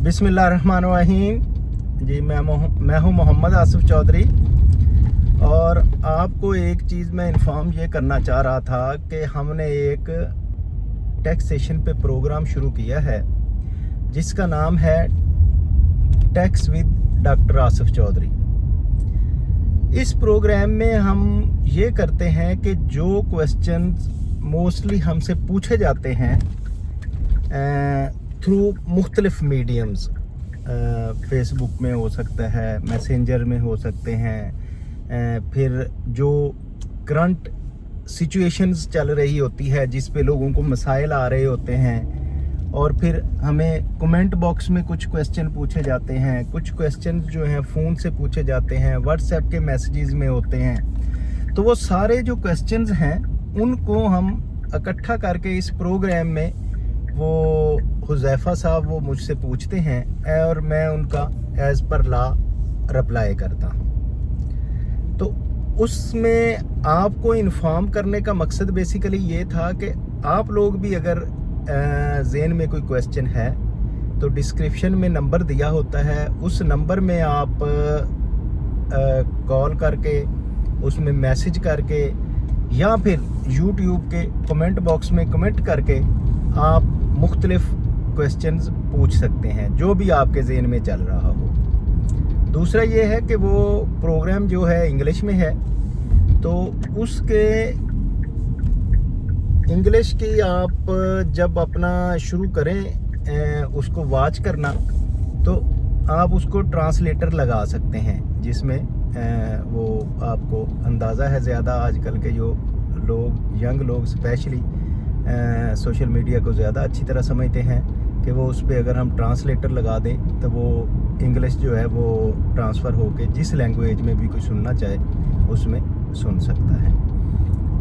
बिस्मिल्लाहिर्रहमानिर्रहीम। जी मैं हूँ मोहम्मद आसिफ चौधरी, और आपको एक चीज़ मैं इन्फॉर्म ये करना चाह रहा था कि हमने एक टैक्सेशन पे प्रोग्राम शुरू किया है जिसका नाम है tax with doctor Asif Chaudhry. इस प्रोग्राम में हम ये करते हैं कि जो क्वेश्चंस मोस्टली हमसे पूछे जाते हैं थ्रू मुख्तलिफ मीडियम्स, फेसबुक में हो सकता है, मैसेंजर में हो सकते हैं, फिर जो करंट सिचुएशंस चल रही होती है जिस पे लोगों को मसाइल आ रहे होते हैं, और फिर हमें कमेंट बॉक्स में कुछ क्वेश्चन पूछे जाते हैं, कुछ क्वेश्चन जो हैं फ़ोन से पूछे जाते हैं, व्हाट्सएप के मैसेजेस में होते हैं। तो वो सारे जो क्वेश्चंस हैं उनको हम इकट्ठा करके इस प्रोग्राम में वो हुज़ैफ़ा साहब वो मुझसे पूछते हैं और मैं उनका एज़ पर लॉ रिप्लाई करता हूँ। तो उसमें आपको इन्फॉर्म करने का मकसद बेसिकली ये था कि आप लोग भी अगर ज़हन में कोई क्वेश्चन है तो डिस्क्रिप्शन में नंबर दिया होता है, उस नंबर में आप कॉल करके उसमें मैसेज करके या फिर यूट्यूब के कमेंट बॉक्स में कमेंट करके आप मुख्तलिफ क्वेश्चंस पूछ सकते हैं जो भी आपके ज़हन में चल रहा हो। दूसरा ये है कि वो प्रोग्राम जो है इंग्लिश में है, तो उसके इंग्लिश की आप जब अपना शुरू करें उसको वॉच करना, तो आप उसको ट्रांसलेटर लगा सकते हैं जिसमें वो आपको अंदाज़ा है ज़्यादा आजकल के जो लोग, यंग लोग स्पेशली सोशल मीडिया को ज़्यादा अच्छी तरह समझते हैं कि वो उस पर अगर हम ट्रांसलेटर लगा दें तो वो इंग्लिश जो है वो ट्रांसफ़र होके जिस लैंग्वेज में भी कोई सुनना चाहे उसमें सुन सकता है।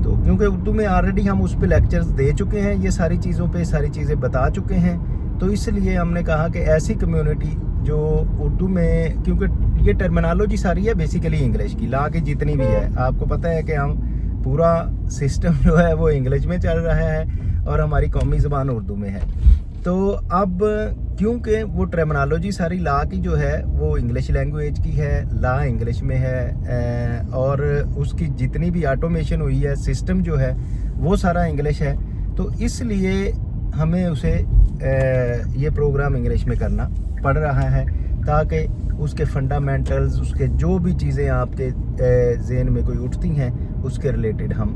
तो क्योंकि उर्दू में ऑलरेडी हम उस पर लेक्चर्स दे चुके हैं, ये सारी चीज़ों पे सारी चीज़ें बता चुके हैं, तो इसलिए हमने कहा कि ऐसी कम्युनिटी जो उर्दू में, क्योंकि ये टर्मिनोलॉजी सारी है बेसिकली इंग्लिश की, लॉ की जितनी भी है, आपको पता है कि हम पूरा सिस्टम जो है वो इंग्लिश में चल रहा है और हमारी कौमी ज़बान उर्दू में है। तो अब क्योंकि वो टर्मिनोलॉजी सारी लॉ की जो है वो इंग्लिश लैंग्वेज की है, लॉ इंग्लिश में है, और उसकी जितनी भी ऑटोमेशन हुई है, सिस्टम जो है वो सारा इंग्लिश है, तो इसलिए हमें उसे ये प्रोग्राम इंग्लिश में करना पड़ रहा है ताकि उसके फंडामेंटल्स, उसके जो भी चीज़ें आपके ज़हन में कोई उठती हैं उसके रिलेटेड हम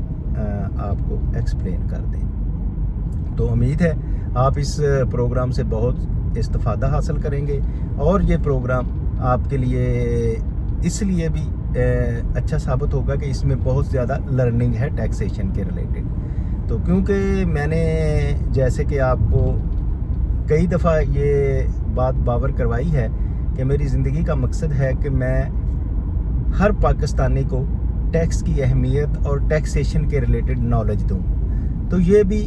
आपको एक्सप्लेन कर दें। तो उम्मीद है आप इस प्रोग्राम से बहुत इस्तिफ़ादा हासिल करेंगे, और ये प्रोग्राम आपके लिए इसलिए भी अच्छा साबित होगा कि इसमें बहुत ज़्यादा लर्निंग है टैक्सेशन के रिलेटेड। तो क्योंकि मैंने जैसे कि आपको कई दफ़ा ये बात बावर करवाई है कि मेरी ज़िंदगी का मकसद है कि मैं हर पाकिस्तानी को टैक्स की अहमियत और टैक्सेशन के रिलेटेड नॉलेज दूं, तो ये भी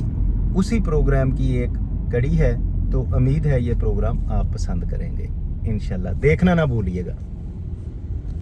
उसी प्रोग्राम की एक कड़ी है। तो उम्मीद है ये प्रोग्राम आप पसंद करेंगे, इंशाल्लाह देखना ना भूलिएगा।